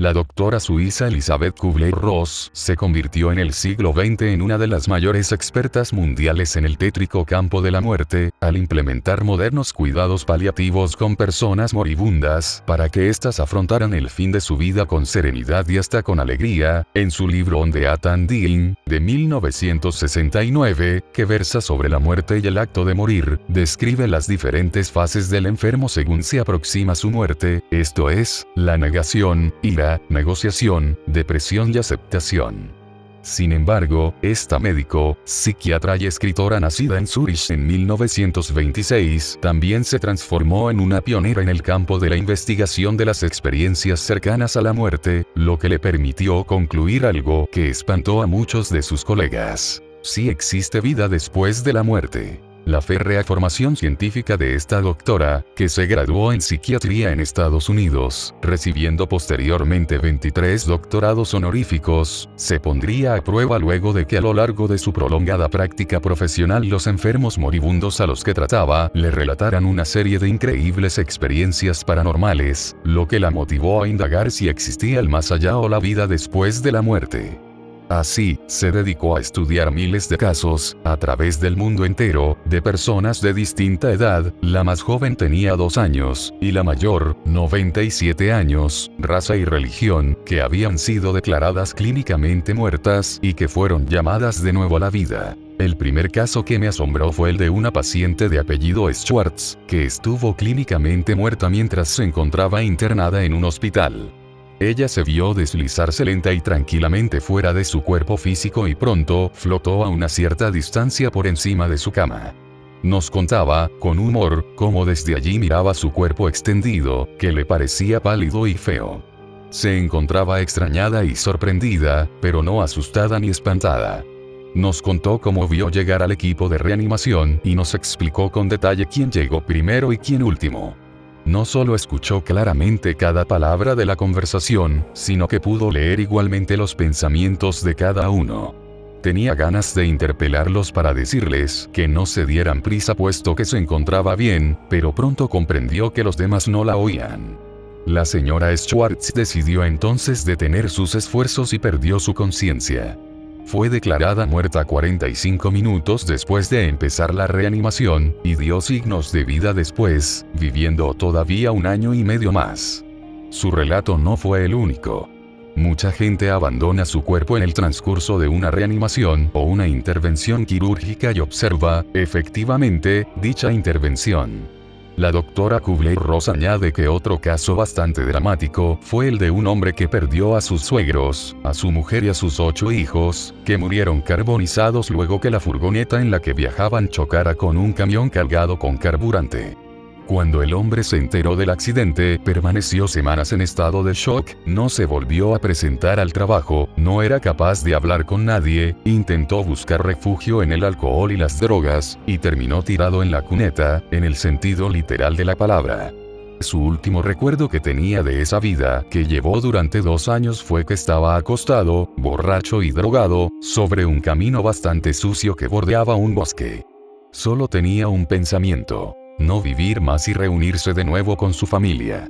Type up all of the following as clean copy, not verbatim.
La doctora suiza Elizabeth Kubler-Ross se convirtió en el siglo XX en una de las mayores expertas mundiales en el tétrico campo de la muerte, al implementar modernos cuidados paliativos con personas moribundas para que éstas afrontaran el fin de su vida con serenidad y hasta con alegría. En su libro On Death and Dying, de 1969, que versa sobre la muerte y el acto de morir, describe las diferentes fases del enfermo según se aproxima su muerte, esto es, la negación, ira, negociación, depresión y aceptación. Sin embargo, esta médico, psiquiatra y escritora nacida en Zúrich en 1926, también se transformó en una pionera en el campo de la investigación de las experiencias cercanas a la muerte, lo que le permitió concluir algo que espantó a muchos de sus colegas: sí existe vida después de la muerte. La férrea formación científica de esta doctora, que se graduó en psiquiatría en Estados Unidos, recibiendo posteriormente 23 doctorados honoríficos, se pondría a prueba luego de que a lo largo de su prolongada práctica profesional los enfermos moribundos a los que trataba le relataran una serie de increíbles experiencias paranormales, lo que la motivó a indagar si existía el más allá o la vida después de la muerte. Así, se dedicó a estudiar miles de casos, a través del mundo entero, de personas de distinta edad. La más joven tenía 2 años, y la mayor, 97 años, raza y religión, que habían sido declaradas clínicamente muertas, y que fueron llamadas de nuevo a la vida. El primer caso que me asombró fue el de una paciente de apellido Schwartz, que estuvo clínicamente muerta mientras se encontraba internada en un hospital. Ella se vio deslizarse lenta y tranquilamente fuera de su cuerpo físico y pronto flotó a una cierta distancia por encima de su cama. Nos contaba, con humor, cómo desde allí miraba su cuerpo extendido, que le parecía pálido y feo. Se encontraba extrañada y sorprendida, pero no asustada ni espantada. Nos contó cómo vio llegar al equipo de reanimación y nos explicó con detalle quién llegó primero y quién último. No solo escuchó claramente cada palabra de la conversación, sino que pudo leer igualmente los pensamientos de cada uno. Tenía ganas de interpelarlos para decirles que no se dieran prisa puesto que se encontraba bien, pero pronto comprendió que los demás no la oían. La señora Schwartz decidió entonces detener sus esfuerzos y perdió su conciencia. Fue declarada muerta 45 minutos después de empezar la reanimación, y dio signos de vida después, viviendo todavía 1 año y medio más. Su relato no fue el único. Mucha gente abandona su cuerpo en el transcurso de una reanimación o una intervención quirúrgica y observa, efectivamente, dicha intervención. La doctora Kubler-Ross añade que otro caso bastante dramático fue el de un hombre que perdió a sus suegros, a su mujer y a sus 8 hijos, que murieron carbonizados luego que la furgoneta en la que viajaban chocara con un camión cargado con carburante. Cuando el hombre se enteró del accidente, permaneció semanas en estado de shock, no se volvió a presentar al trabajo, no era capaz de hablar con nadie, intentó buscar refugio en el alcohol y las drogas, y terminó tirado en la cuneta, en el sentido literal de la palabra. Su último recuerdo que tenía de esa vida que llevó durante 2 años fue que estaba acostado, borracho y drogado, sobre un camino bastante sucio que bordeaba un bosque. Solo tenía un pensamiento: no vivir más y reunirse de nuevo con su familia.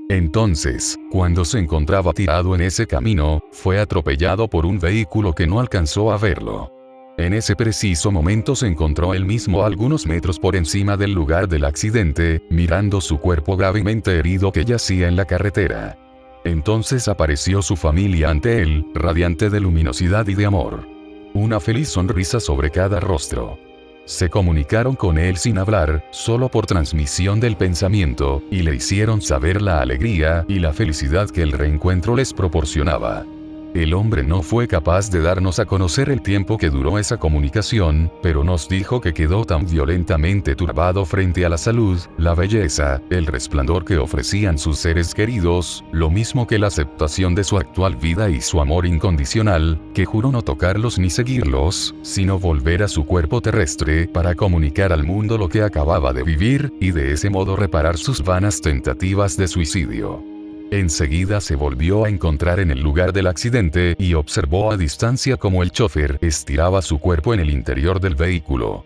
Entonces, cuando se encontraba tirado en ese camino, fue atropellado por un vehículo que no alcanzó a verlo. En ese preciso momento se encontró él mismo a algunos metros por encima del lugar del accidente, mirando su cuerpo gravemente herido que yacía en la carretera. Entonces apareció su familia ante él, radiante de luminosidad y de amor. Una feliz sonrisa sobre cada rostro. Se comunicaron con él sin hablar, solo por transmisión del pensamiento, y le hicieron saber la alegría y la felicidad que el reencuentro les proporcionaba. El hombre no fue capaz de darnos a conocer el tiempo que duró esa comunicación, pero nos dijo que quedó tan violentamente turbado frente a la salud, la belleza, el resplandor que ofrecían sus seres queridos, lo mismo que la aceptación de su actual vida y su amor incondicional, que juró no tocarlos ni seguirlos, sino volver a su cuerpo terrestre para comunicar al mundo lo que acababa de vivir, y de ese modo reparar sus vanas tentativas de suicidio. Enseguida se volvió a encontrar en el lugar del accidente y observó a distancia cómo el chofer estiraba su cuerpo en el interior del vehículo.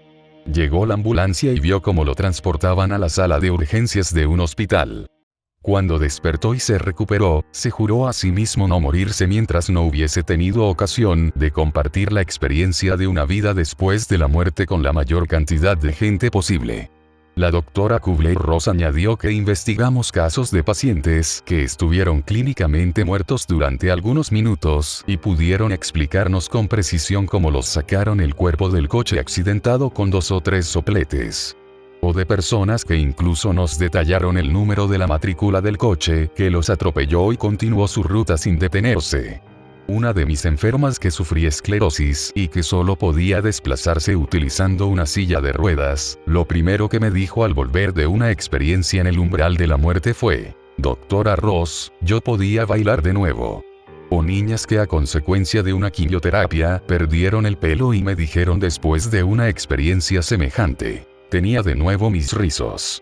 Llegó la ambulancia y vio cómo lo transportaban a la sala de urgencias de un hospital. Cuando despertó y se recuperó, se juró a sí mismo no morirse mientras no hubiese tenido ocasión de compartir la experiencia de una vida después de la muerte con la mayor cantidad de gente posible. La doctora Kubler-Ross añadió que investigamos casos de pacientes que estuvieron clínicamente muertos durante algunos minutos y pudieron explicarnos con precisión cómo los sacaron el cuerpo del coche accidentado con 2 o 3 sopletes. O de personas que incluso nos detallaron el número de la matrícula del coche que los atropelló y continuó su ruta sin detenerse. Una de mis enfermas que sufría esclerosis y que solo podía desplazarse utilizando una silla de ruedas, lo primero que me dijo al volver de una experiencia en el umbral de la muerte fue: "Doctora Ross, yo podía bailar de nuevo". O niñas que a consecuencia de una quimioterapia perdieron el pelo y me dijeron después de una experiencia semejante: "Tenía de nuevo mis rizos.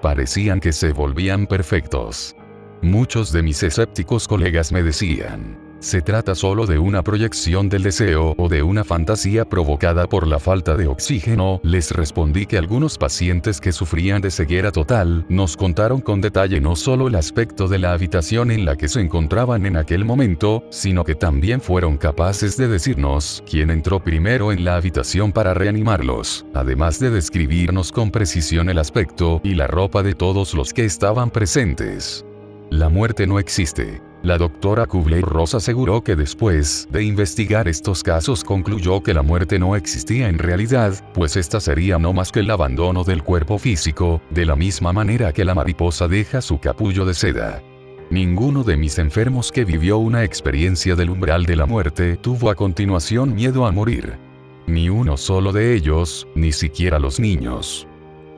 Parecían que se volvían perfectos". Muchos de mis escépticos colegas me decían: "Se trata solo de una proyección del deseo o de una fantasía provocada por la falta de oxígeno". Les respondí que algunos pacientes que sufrían de ceguera total nos contaron con detalle no solo el aspecto de la habitación en la que se encontraban en aquel momento, sino que también fueron capaces de decirnos quién entró primero en la habitación para reanimarlos, además de describirnos con precisión el aspecto y la ropa de todos los que estaban presentes. La muerte no existe. La doctora Kubler-Ross aseguró que después de investigar estos casos concluyó que la muerte no existía en realidad, pues esta sería no más que el abandono del cuerpo físico, de la misma manera que la mariposa deja su capullo de seda. Ninguno de mis enfermos que vivió una experiencia del umbral de la muerte tuvo a continuación miedo a morir. Ni uno solo de ellos, ni siquiera los niños.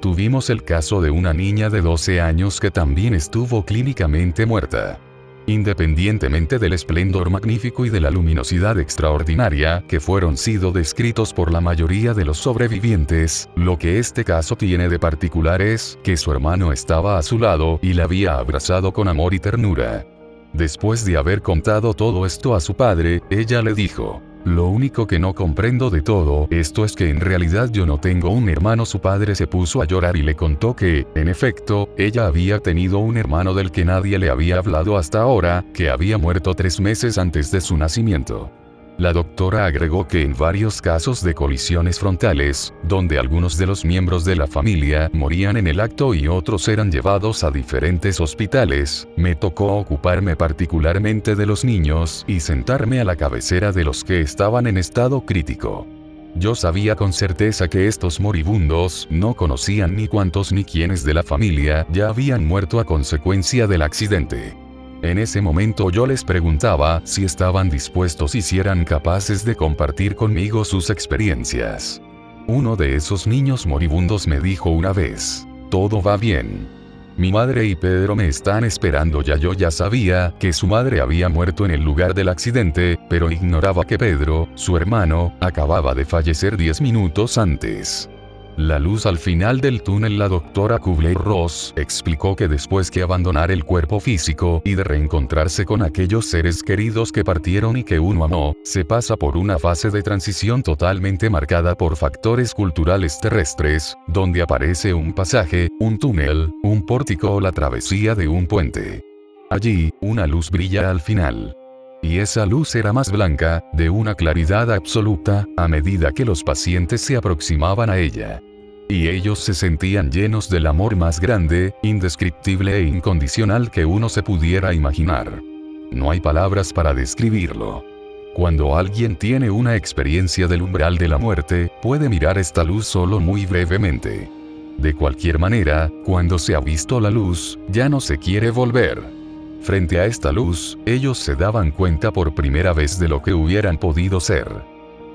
Tuvimos el caso de una niña de 12 años que también estuvo clínicamente muerta. Independientemente del esplendor magnífico y de la luminosidad extraordinaria que fueron sido descritos por la mayoría de los sobrevivientes, lo que este caso tiene de particular es que su hermano estaba a su lado y la había abrazado con amor y ternura. Después de haber contado todo esto a su padre, ella le dijo: "Lo único que no comprendo de todo esto es que en realidad yo no tengo un hermano". Su padre se puso a llorar y le contó que, en efecto, ella había tenido un hermano del que nadie le había hablado hasta ahora, que había muerto 3 meses antes de su nacimiento. La doctora agregó que en varios casos de colisiones frontales, donde algunos de los miembros de la familia morían en el acto y otros eran llevados a diferentes hospitales, me tocó ocuparme particularmente de los niños y sentarme a la cabecera de los que estaban en estado crítico. Yo sabía con certeza que estos moribundos no conocían ni cuántos ni quiénes de la familia ya habían muerto a consecuencia del accidente. En ese momento yo les preguntaba si estaban dispuestos y si eran capaces de compartir conmigo sus experiencias. Uno de esos niños moribundos me dijo una vez: "Todo va bien. Mi madre y Pedro me están esperando ya". Yo ya sabía que su madre había muerto en el lugar del accidente, pero ignoraba que Pedro, su hermano, acababa de fallecer 10 minutos antes. La luz al final del túnel. La doctora Kubler-Ross explicó que después que abandonar el cuerpo físico y de reencontrarse con aquellos seres queridos que partieron y que uno amó, se pasa por una fase de transición totalmente marcada por factores culturales terrestres, donde aparece un pasaje, un túnel, un pórtico o la travesía de un puente. Allí, una luz brilla al final. Y esa luz era más blanca, de una claridad absoluta, a medida que los pacientes se aproximaban a ella. Y ellos se sentían llenos del amor más grande, indescriptible e incondicional que uno se pudiera imaginar. No hay palabras para describirlo. Cuando alguien tiene una experiencia del umbral de la muerte, puede mirar esta luz solo muy brevemente. De cualquier manera, cuando se ha visto la luz, ya no se quiere volver. Frente a esta luz, ellos se daban cuenta por primera vez de lo que hubieran podido ser.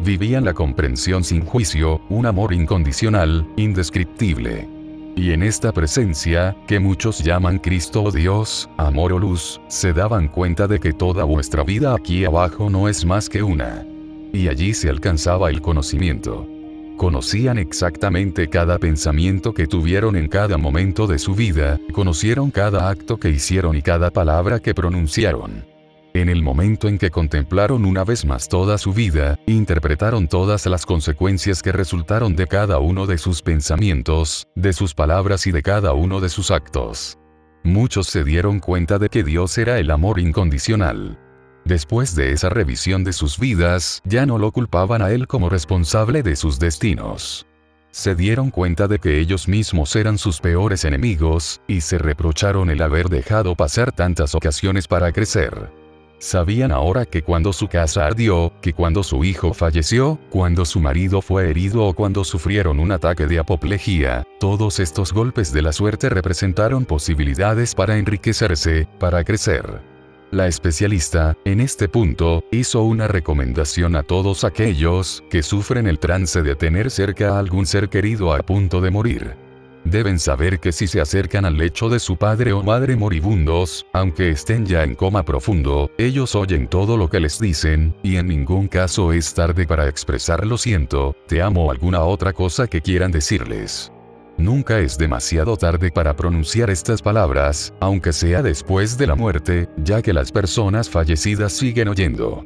Vivían la comprensión sin juicio, un amor incondicional, indescriptible. Y en esta presencia, que muchos llaman Cristo o Dios, amor o luz, se daban cuenta de que toda vuestra vida aquí abajo no es más que una. Y allí se alcanzaba el conocimiento. Conocían exactamente cada pensamiento que tuvieron en cada momento de su vida, conocieron cada acto que hicieron y cada palabra que pronunciaron. En el momento en que contemplaron una vez más toda su vida, interpretaron todas las consecuencias que resultaron de cada uno de sus pensamientos, de sus palabras y de cada uno de sus actos. Muchos se dieron cuenta de que Dios era el amor incondicional. Después de esa revisión de sus vidas, ya no lo culpaban a él como responsable de sus destinos. Se dieron cuenta de que ellos mismos eran sus peores enemigos, y se reprocharon el haber dejado pasar tantas ocasiones para crecer. Sabían ahora que cuando su casa ardió, que cuando su hijo falleció, cuando su marido fue herido o cuando sufrieron un ataque de apoplejía, todos estos golpes de la suerte representaron posibilidades para enriquecerse, para crecer. La especialista, en este punto, hizo una recomendación a todos aquellos que sufren el trance de tener cerca a algún ser querido a punto de morir. Deben saber que si se acercan al lecho de su padre o madre moribundos, aunque estén ya en coma profundo, ellos oyen todo lo que les dicen, y en ningún caso es tarde para expresar lo siento, te amo o alguna otra cosa que quieran decirles. Nunca es demasiado tarde para pronunciar estas palabras, aunque sea después de la muerte, ya que las personas fallecidas siguen oyendo.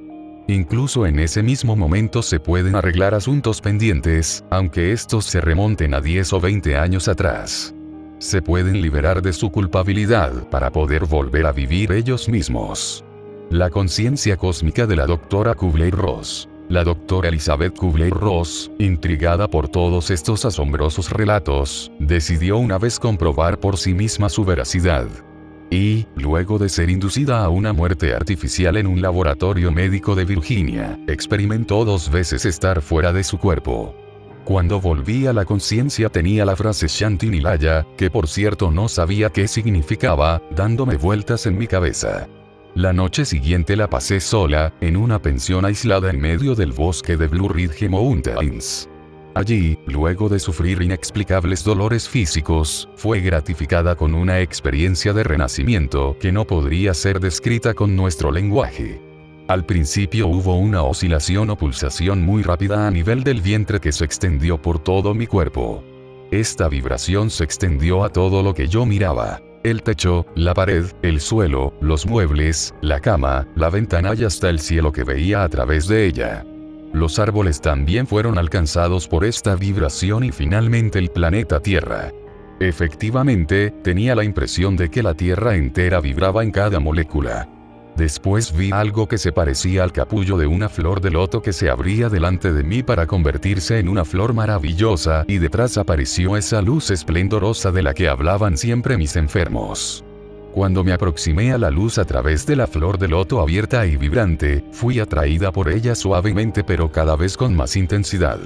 Incluso en ese mismo momento se pueden arreglar asuntos pendientes, aunque estos se remonten a 10 o 20 años atrás. Se pueden liberar de su culpabilidad para poder volver a vivir ellos mismos. La conciencia cósmica de la doctora Kubler-Ross. La doctora Elizabeth Kubler-Ross, intrigada por todos estos asombrosos relatos, decidió una vez comprobar por sí misma su veracidad. Y, luego de ser inducida a una muerte artificial en un laboratorio médico de Virginia, experimentó 2 veces estar fuera de su cuerpo. Cuando volví a la conciencia tenía la frase Shanti Nilaya, que por cierto no sabía qué significaba, dándome vueltas en mi cabeza. La noche siguiente la pasé sola, en una pensión aislada en medio del bosque de Blue Ridge Mountains. Allí, luego de sufrir inexplicables dolores físicos, fue gratificada con una experiencia de renacimiento que no podría ser descrita con nuestro lenguaje. Al principio hubo una oscilación o pulsación muy rápida a nivel del vientre que se extendió por todo mi cuerpo. Esta vibración se extendió a todo lo que yo miraba. El techo, la pared, el suelo, los muebles, la cama, la ventana y hasta el cielo que veía a través de ella. Los árboles también fueron alcanzados por esta vibración y finalmente el planeta Tierra. Efectivamente, tenía la impresión de que la Tierra entera vibraba en cada molécula. Después vi algo que se parecía al capullo de una flor de loto que se abría delante de mí para convertirse en una flor maravillosa y detrás apareció esa luz esplendorosa de la que hablaban siempre mis enfermos. Cuando me aproximé a la luz a través de la flor de loto abierta y vibrante, fui atraída por ella suavemente pero cada vez con más intensidad.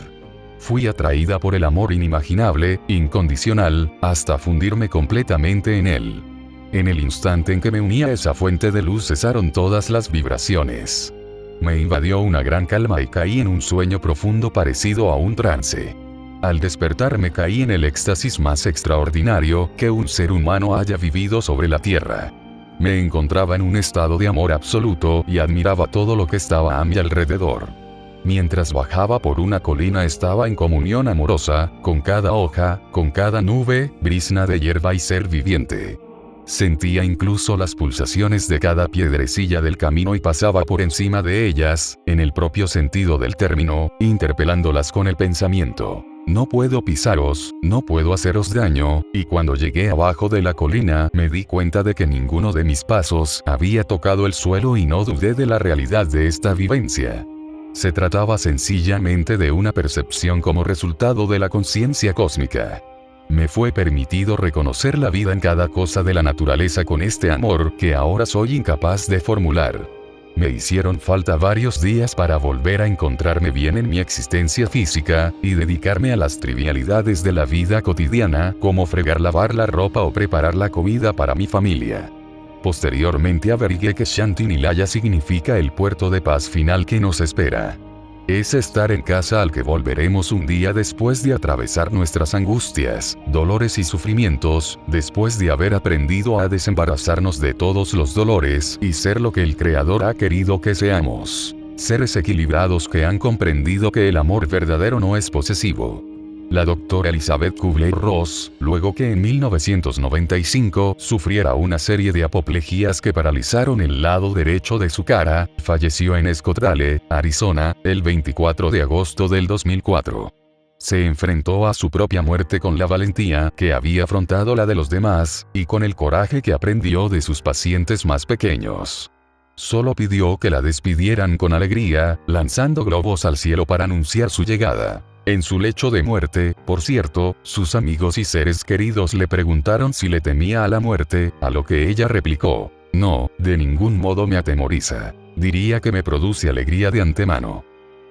Fui atraída por el amor inimaginable, incondicional, hasta fundirme completamente en él. En el instante en que me uní a esa fuente de luz cesaron todas las vibraciones. Me invadió una gran calma y caí en un sueño profundo parecido a un trance. Al despertar me caí en el éxtasis más extraordinario que un ser humano haya vivido sobre la tierra. Me encontraba en un estado de amor absoluto y admiraba todo lo que estaba a mi alrededor. Mientras bajaba por una colina estaba en comunión amorosa, con cada hoja, con cada nube, brizna de hierba y ser viviente. Sentía incluso las pulsaciones de cada piedrecilla del camino y pasaba por encima de ellas, en el propio sentido del término, interpelándolas con el pensamiento. No puedo pisaros, no puedo haceros daño, y cuando llegué abajo de la colina me di cuenta de que ninguno de mis pasos había tocado el suelo y no dudé de la realidad de esta vivencia. Se trataba sencillamente de una percepción como resultado de la conciencia cósmica. Me fue permitido reconocer la vida en cada cosa de la naturaleza con este amor que ahora soy incapaz de formular. Me hicieron falta varios días para volver a encontrarme bien en mi existencia física, y dedicarme a las trivialidades de la vida cotidiana, como fregar, lavar la ropa o preparar la comida para mi familia. Posteriormente averigué que Shanti Nilaya significa el puerto de paz final que nos espera. Es estar en casa al que volveremos un día después de atravesar nuestras angustias, dolores y sufrimientos, después de haber aprendido a desembarazarnos de todos los dolores y ser lo que el Creador ha querido que seamos. Seres equilibrados que han comprendido que el amor verdadero no es posesivo. La doctora Elizabeth Kubler-Ross, luego que en 1995 sufriera una serie de apoplejías que paralizaron el lado derecho de su cara, falleció en Scottsdale, Arizona, el 24 de agosto del 2004. Se enfrentó a su propia muerte con la valentía que había afrontado la de los demás, y con el coraje que aprendió de sus pacientes más pequeños. Solo pidió que la despidieran con alegría, lanzando globos al cielo para anunciar su llegada. En su lecho de muerte, por cierto, sus amigos y seres queridos le preguntaron si le temía a la muerte, a lo que ella replicó: no, de ningún modo me atemoriza. Diría que me produce alegría de antemano.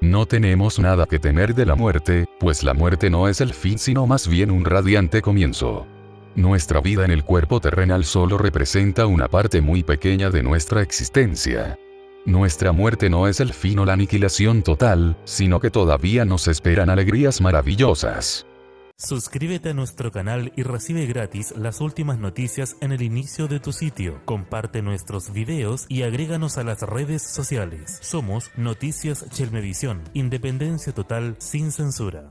No tenemos nada que temer de la muerte, pues la muerte no es el fin sino más bien un radiante comienzo. Nuestra vida en el cuerpo terrenal solo representa una parte muy pequeña de nuestra existencia. Nuestra muerte no es el fin o la aniquilación total, sino que todavía nos esperan alegrías maravillosas. Suscríbete a nuestro canal y recibe gratis las últimas noticias en el inicio de tu sitio. Comparte nuestros videos y agréganos a las redes sociales. Somos Noticias Chelmevisión, independencia total sin censura.